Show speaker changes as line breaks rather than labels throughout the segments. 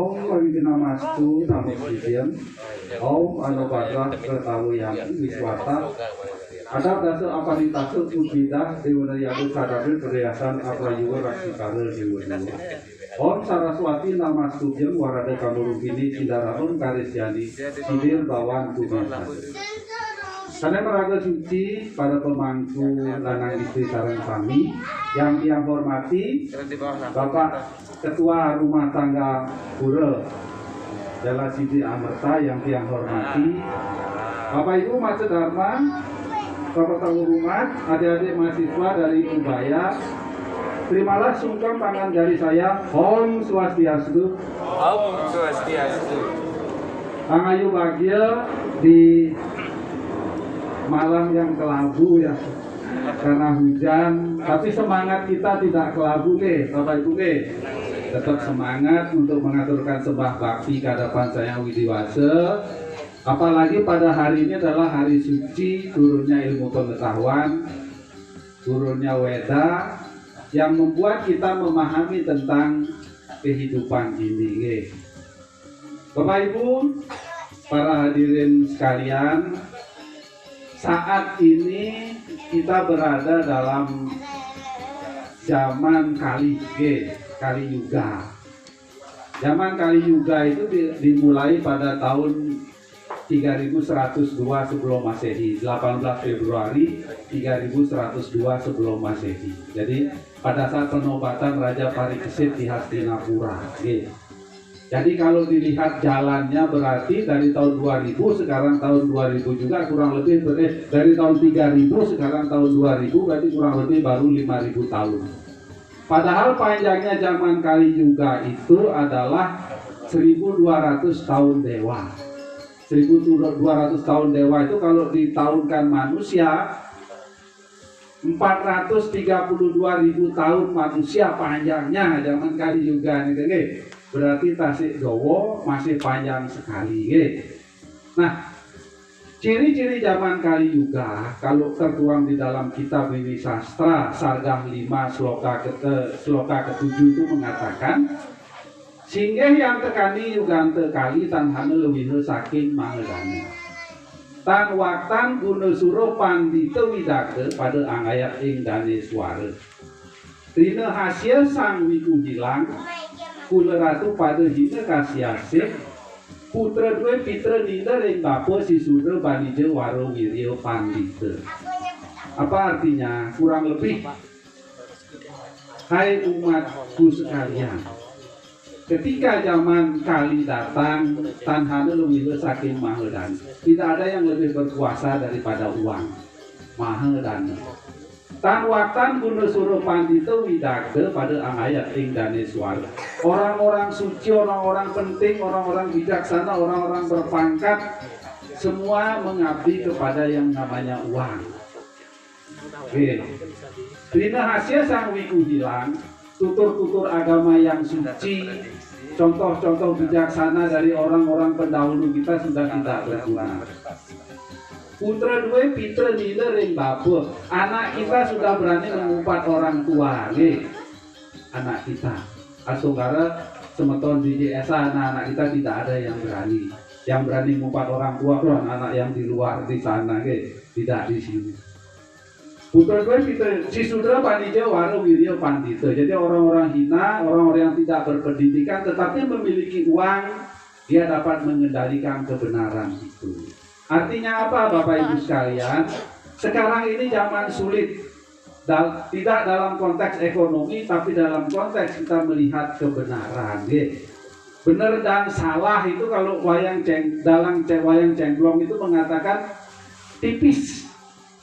Om lagi namastu namo buddhaya. Om anubhadra ketawiyam wiswata. Ada dasa aparitasa ujidah dewanayadu sadapin perhiasan aprayuga raksikara dewana. Om Saraswati namastubyam warada kamurupini cindarahun karisyani sidir bawan kumasan. Karena meraga suci para pemangku lanang istri sareng kami yang hormati Bapak Ketua Rumah Tangga Pura Jala Sidi Amerta yang hormati Bapak Ibu Mace Dharma, Bapak Tamu Rumah, adik-adik mahasiswa dari Ubaya, terimalah sungkem tangan dari saya. Om Swastiastu.
Om Swastiastu.
Angayu bahagia di malam yang kelabu ya, karena hujan, tapi semangat kita tidak kelabu nih, Bapak Ibu nih. Tetap semangat untuk mengaturkan sembah bakti ke hadapan Sang Hyang Widiwasa. Apalagi pada hari ini adalah hari suci turunnya ilmu pengetahuan, turunnya Weda, yang membuat kita memahami tentang kehidupan ini. Bapak Ibu, para hadirin sekalian, saat ini kita berada dalam zaman Kali Yuga. Zaman Kali Yuga itu dimulai pada tahun 3102 sebelum Masehi, 18 Februari 3102 sebelum Masehi. Jadi pada saat penobatan Raja Parikesit di Hastinapura. Jadi kalau dilihat jalannya berarti dari tahun 2000 sekarang tahun 2000 juga kurang lebih dari tahun 3000 sekarang tahun 2000 berarti kurang lebih baru 5000 tahun. Padahal panjangnya zaman Kali Yuga itu adalah 1200 tahun dewa. 1200 tahun dewa itu kalau ditahunkan manusia 432.000 tahun manusia panjangnya zaman Kali Yuga nih. Berarti Tasik Jawa masih panjang sekali. Nah, ciri-ciri zaman Kali Yuga kalau tertuang di dalam kitab Wiwi Sastra Sargah 5 sloka ke-7 itu mengatakan singgih yang tekani yugante kali tan hana lewihe saking mahedana. Tan waktan guna suro pandita widake pada angayat ing dane swara. Rina hasil sang wiku hilang kula ratu pada hina kasyasih putra dua pitra nida ring bapa sisudra banija waro wirya pandita. Apa artinya? Kurang lebih, hai umatku sekalian, ketika zaman Kali datang, tanhana luwih saking mahedana. Tidak ada yang lebih berkuasa daripada uang. Mahedana. Tan waktan guna suruh pandita widagda pada angayat ing dane swara. Orang-orang suci, orang-orang penting, orang-orang bijaksana, orang-orang berpangkat, semua mengabdi kepada yang namanya uang. Dina hasil sang wiku hilang, tutur-tutur agama yang suci, contoh-contoh bijaksana dari orang-orang pendahulu kita sudah tidak berguna. Putra dua pitra nila ring bapa, anak kita sudah berani mengumpat orang tua, anak kita. Asungkara semeton di JSA, anak kita tidak ada yang berani. Yang berani mengumpat orang tua pun anak yang di luar di sana, tidak di sini. Putra dua pitra, si sudra panija waro wirya pandita. Jadi orang-orang hina, orang-orang yang tidak berpendidikan, tetapi memiliki uang, dia dapat mengendalikan kebenaran itu. Artinya apa Bapak Ibu sekalian? Sekarang ini zaman sulit, tidak dalam konteks ekonomi, tapi dalam konteks kita melihat kebenaran. Benar dan salah itu kalau wayang cengglong itu mengatakan tipis.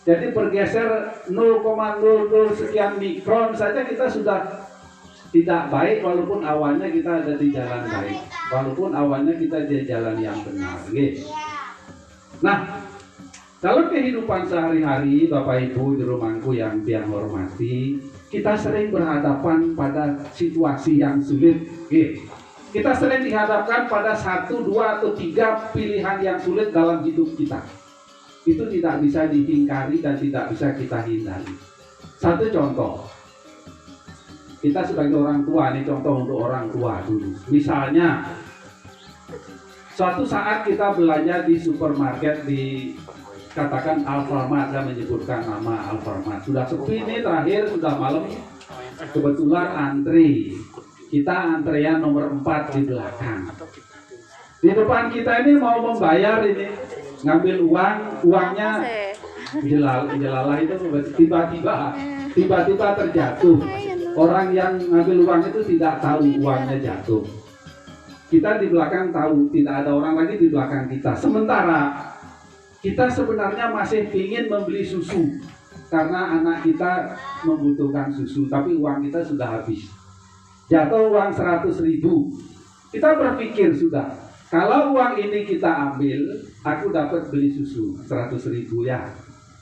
Jadi bergeser 0,00 sekian mikron saja kita sudah tidak baik, walaupun awalnya kita ada di jalan baik, walaupun awalnya kita di jalan yang benar. Nah, kalau kehidupan sehari-hari Bapak Ibu di rumahku yang hormati, kita sering berhadapan pada situasi yang sulit. Kita sering dihadapkan pada 1, 2, atau 3 pilihan yang sulit dalam hidup kita. Itu tidak bisa dihingkari dan tidak bisa kita hindari. Satu contoh, kita sebagai orang tua, ini contoh untuk orang tua dulu. Misalnya Suatu saat kita belanja di supermarket di katakan Alfamart, saya menyebutkan nama Alfamart. Sudah sepi nih, terakhir sudah malam. Kebetulan antri. Kita antrean nomor 4 di belakang. Di depan kita ini mau membayar ini, ngambil uangnya jelalah itu tiba-tiba terjatuh. Orang yang ngambil uang itu tidak tahu uangnya jatuh. Kita di belakang tahu, tidak ada orang lagi di belakang kita. Sementara kita sebenarnya masih ingin membeli susu karena anak kita membutuhkan susu, tapi uang kita sudah habis. Jatuh uang 100.000. Kita berpikir sudah, kalau uang ini kita ambil, aku dapat beli susu 100.000 ya.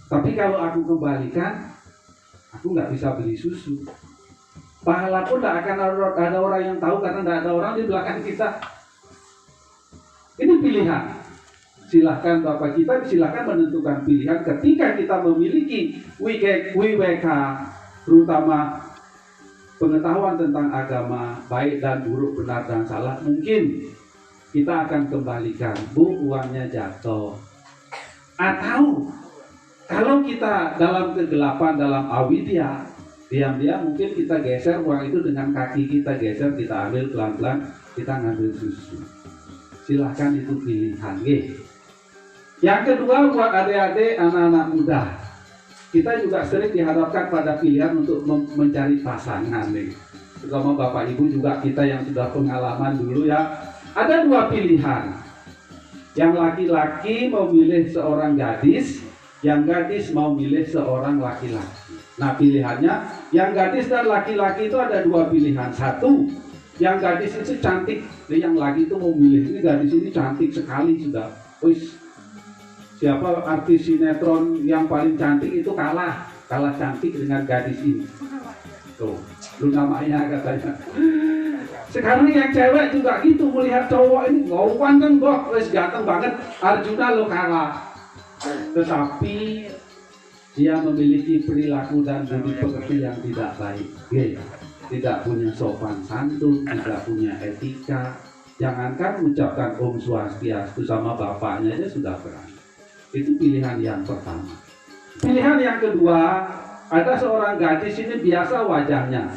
Tapi kalau aku kembalikan, aku nggak bisa beli susu. Pahala pun tidak akan ada orang yang tahu karena tidak ada orang di belakang kita. Ini pilihan. Silahkan Bapak kita, silahkan menentukan pilihan ketika kita memiliki WWK, terutama pengetahuan tentang agama, baik dan buruk, benar dan salah. Mungkin kita akan kembalikan, Bu, uangnya jatuh. Atau kalau kita dalam kegelapan, dalam avidya, diam-diam mungkin kita geser uang itu dengan kaki kita geser, kita ambil pelan-pelan, kita ngambil susu. Silahkan, itu pilihan. Yang kedua, buat adik-adik, anak-anak muda, kita juga sering dihadapkan pada pilihan untuk mencari pasangan nih. Terutama Bapak Ibu juga, kita yang sudah pengalaman dulu ya. Ada dua pilihan. Yang laki-laki mau milih seorang gadis, yang gadis mau milih seorang laki-laki. Nah, pilihannya, yang gadis dan laki-laki itu ada dua pilihan. Satu, yang gadis itu cantik, yang laki itu mau milih, ini gadis ini cantik sekali sudah. Wis, siapa artis sinetron yang paling cantik itu kalah cantik dengan gadis ini. Tuh, lu namanya katanya. Sekarang yang cewek juga gitu, melihat cowok ini ngawang kan kok, wis ganteng banget, Arjuna lo kalah. Tetapi dia memiliki perilaku dan budi pekerti yang tidak baik, tidak punya sopan santun, tidak punya etika. Jangankan mengucapkan Om Swastiastu sama bapaknya aja sudah berat. Itu pilihan yang pertama. Pilihan yang kedua, ada seorang gadis ini biasa wajahnya,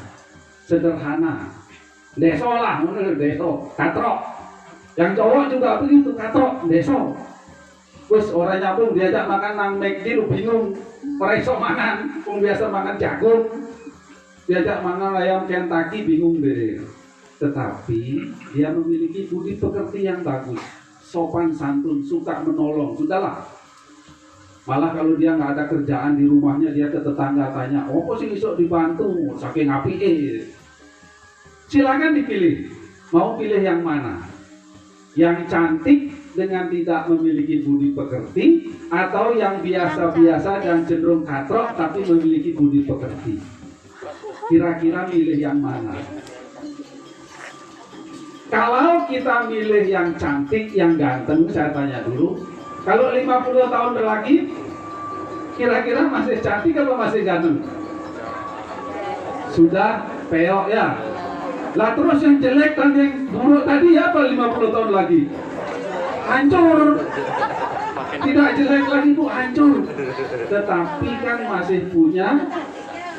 sederhana, deso lah, menurut deso, katrok. Yang cowok juga begitu, katrok, deso. Wes orang nyambung diajak makan nang McD lu bingung, pereso mangan, biasa makan jagung, diajak makan ayam Kentucky bingung deh. Tetapi dia memiliki budi pekerti yang bagus, sopan santun, suka menolong, sudahlah. Malah kalau dia nggak ada kerjaan di rumahnya, dia ke tetangga tanya, oh kok sih besok dibantu, saking api Silakan dipilih, mau pilih yang mana? Yang cantik dengan tidak memiliki budi pekerti, atau yang biasa-biasa dan cenderung katrok tapi memiliki budi pekerti. Kira-kira milih yang mana? Kalau kita milih yang cantik, yang ganteng, saya tanya dulu, kalau 50 tahun lagi, kira-kira masih cantik atau masih ganteng? Sudah peok ya. Lah terus yang jelek dan yang buruk tadi apa 50 tahun lagi? Hancur. Tidak jelek lagi Bu, hancur. Tetapi kan masih punya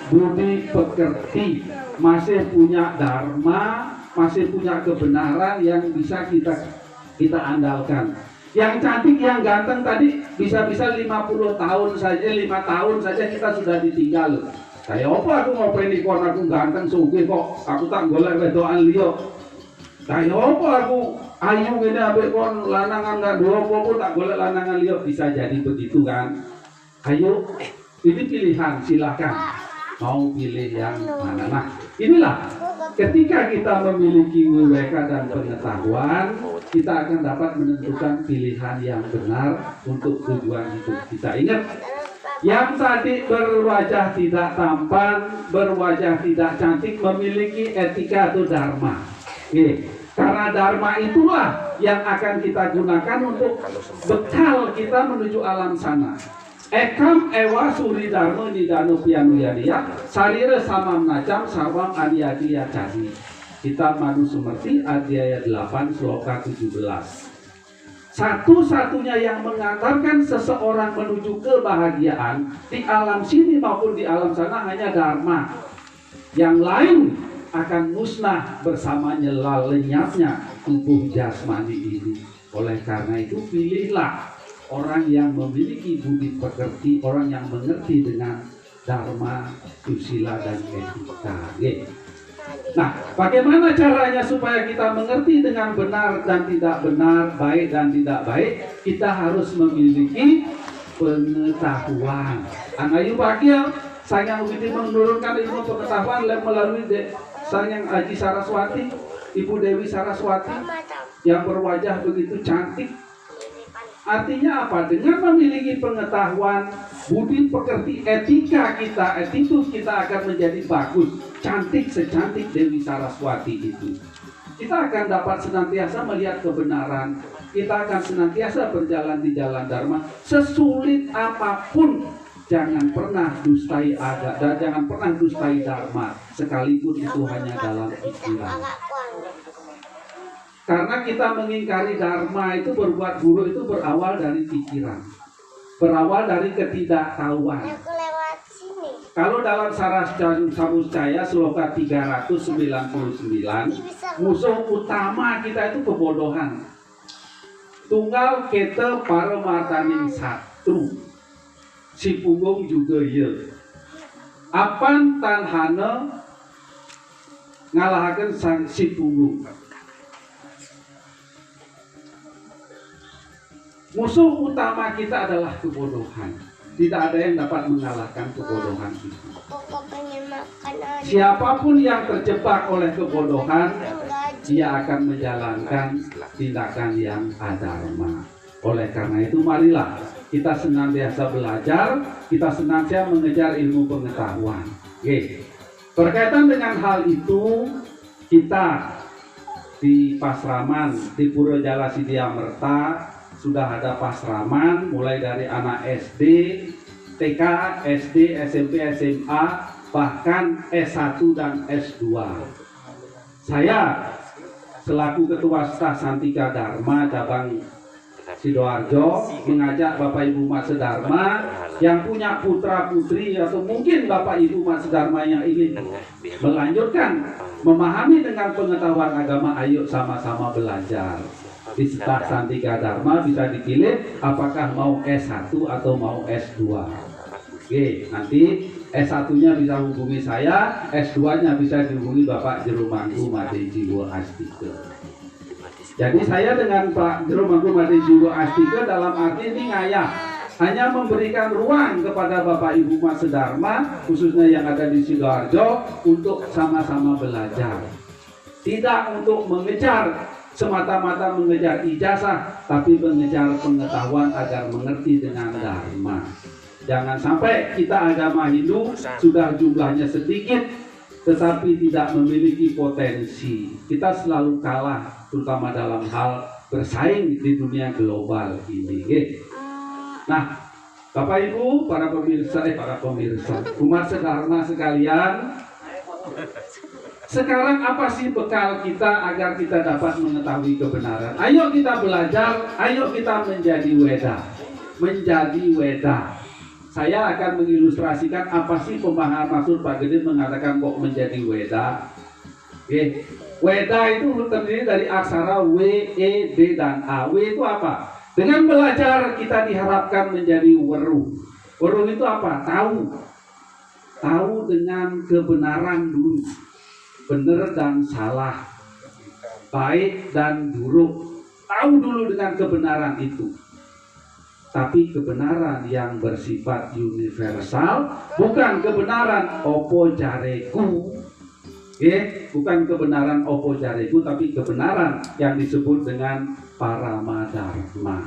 budi pekerti, masih punya dharma, masih punya kebenaran yang bisa kita andalkan. Yang cantik, yang ganteng tadi bisa-bisa 50 tahun saja, 5 tahun saja kita sudah ditinggal. Kayak apa aku mau penikon, aku ganteng sugih kok, aku tak golek wedokan liya. Kayak apa aku ayu ngene ambek kon lanangan gak dua apa tak golek lanangan liya, bisa jadi begitu kan. Ayo, ini pilihan, silakan. Mau pilih yang mana? Nah, inilah ketika kita memiliki WWK dan pengetahuan, kita akan dapat menentukan pilihan yang benar untuk tujuan hidup kita. Ingat, yang tadi berwajah tidak tampan, berwajah tidak cantik, memiliki etika atau dharma. Karena dharma itulah yang akan kita gunakan untuk bekal kita menuju alam sana. Ekam ewa suri dharma nidano pianuyaniya sarira samam najam sawam aniyadiya cari. Kitab Manusumerti Adhyaya 8 Sloka 17. Satu-satunya yang mengantarkan seseorang menuju kebahagiaan di alam sini maupun di alam sana hanya Dharma. Yang lain akan musnah bersamanya lenyapnya tubuh jasmani ini. Oleh karena itu pilihlah orang yang memiliki budi pekerti, orang yang mengerti dengan Dharma, susila dan etika. Nah, bagaimana caranya supaya kita mengerti dengan benar dan tidak benar, baik dan tidak baik? Kita harus memiliki pengetahuan. Anayu Bagil, Sanghyang Widi menurunkan ilmu pengetahuan melalui Sanghyang Aji Saraswati, Ibu Dewi Saraswati yang berwajah begitu cantik. Artinya apa? Dengan memiliki pengetahuan, budi pekerti, etika kita, attitude kita akan menjadi bagus, cantik secantik Dewi Saraswati itu. Kita akan dapat senantiasa melihat kebenaran, kita akan senantiasa berjalan di jalan Dharma. Sesulit apapun, jangan pernah dustai agama dan jangan pernah dustai Dharma, sekalipun itu hanya dalam pikiran. Karena kita mengingkari Dharma itu, berbuat buruk itu berawal dari pikiran, berawal dari ketidaktahuan. Kalau dalam Saras Samuscaya Sloka 399, musuh utama kita itu kebodohan. Tunggal kete paramartaning satru, si punggung juga ye. Apan tanhana ngalahaken sang si punggung. Musuh utama kita adalah kebodohan. Tidak ada yang dapat mengalahkan kebodohan itu. Siapapun yang terjebak oleh kebodohan, dia akan menjalankan tindakan yang adharma. Oleh karena itu, marilah kita senantiasa belajar, kita senantiasa mengejar ilmu pengetahuan. Oke. Berkaitan dengan hal itu, kita di Pasraman di Pura Jala Sidiamerta sudah ada pasraman mulai dari anak SD, TK, SD, SMP, SMA, bahkan S1 dan S2. Saya selaku Ketua Staf Santika Dharma cabang Sidoarjo mengajak Bapak Ibu Umat Sedharma yang punya putra putri atau mungkin Bapak Ibu Umat Sedharma yang ingin melanjutkan memahami dengan pengetahuan agama, ayo sama-sama belajar. Di Staf Santika Dharma bisa dipilih apakah mau S1 atau mau S2. Oke, nanti S1-nya bisa hubungi saya, S2-nya bisa dihubungi Bapak Jero Mangku Made Jiwo Astika. Jadi saya dengan Pak Jero Mangku Made Jiwo Astika dalam arti ini ngayah, hanya memberikan ruang kepada Bapak Ibu Umat Sedharma, khususnya yang ada di Sidoarjo, untuk sama-sama belajar. Tidak untuk mengejar semata-mata mengejar ijazah, tapi mengejar pengetahuan agar mengerti dengan Dharma. Jangan sampai kita agama Hindu sudah jumlahnya sedikit, tetapi tidak memiliki potensi. Kita selalu kalah, terutama dalam hal bersaing di dunia global ini. Nah, Bapak Ibu, para pemirsa, umat Sedharma sekalian, sekarang apa sih bekal kita agar kita dapat mengetahui kebenaran? Ayo kita belajar, ayo kita menjadi weda. Menjadi weda. Saya akan mengilustrasikan apa sih pemahaman maksud Pak Gede mengatakan kok menjadi weda. Oke. Weda itu terdiri dari aksara W, E, D, dan A. W itu apa? Dengan belajar kita diharapkan menjadi weruh. Weruh itu apa? Tahu. Tahu dengan kebenaran dulu. Benar dan salah, baik dan buruk, tahu dulu dengan kebenaran itu. Tapi kebenaran yang bersifat universal, bukan kebenaran opo jareku, bukan kebenaran opo jareku, tapi kebenaran yang disebut dengan Paramadharma.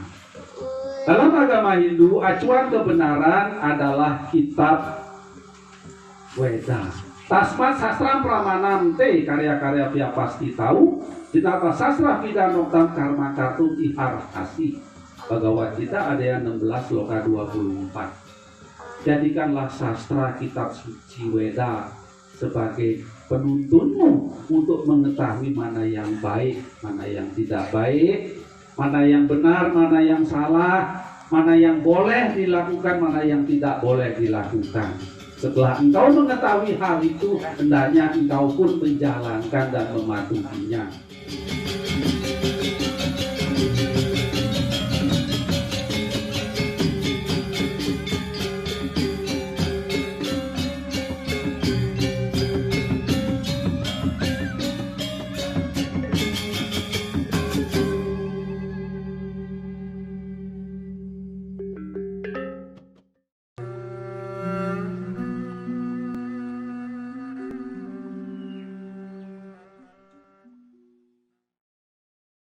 Dalam agama Hindu, acuan kebenaran adalah kitab Weda. Tasmat Sastra Pramanam Te karya-karya Via pasti tahu Ditata Sastra Vidanoktam Karma Kartu Ihar Asi Bhagavad Gita Adhyaya 16 Sloka 24. Jadikanlah sastra kitab suci Weda sebagai penuntunmu untuk mengetahui mana yang baik, mana yang tidak baik, mana yang benar, mana yang salah, mana yang boleh dilakukan, mana yang tidak boleh dilakukan. Setelah engkau mengetahui hal itu, hendaknya engkau pun menjalankan dan mematuhinya.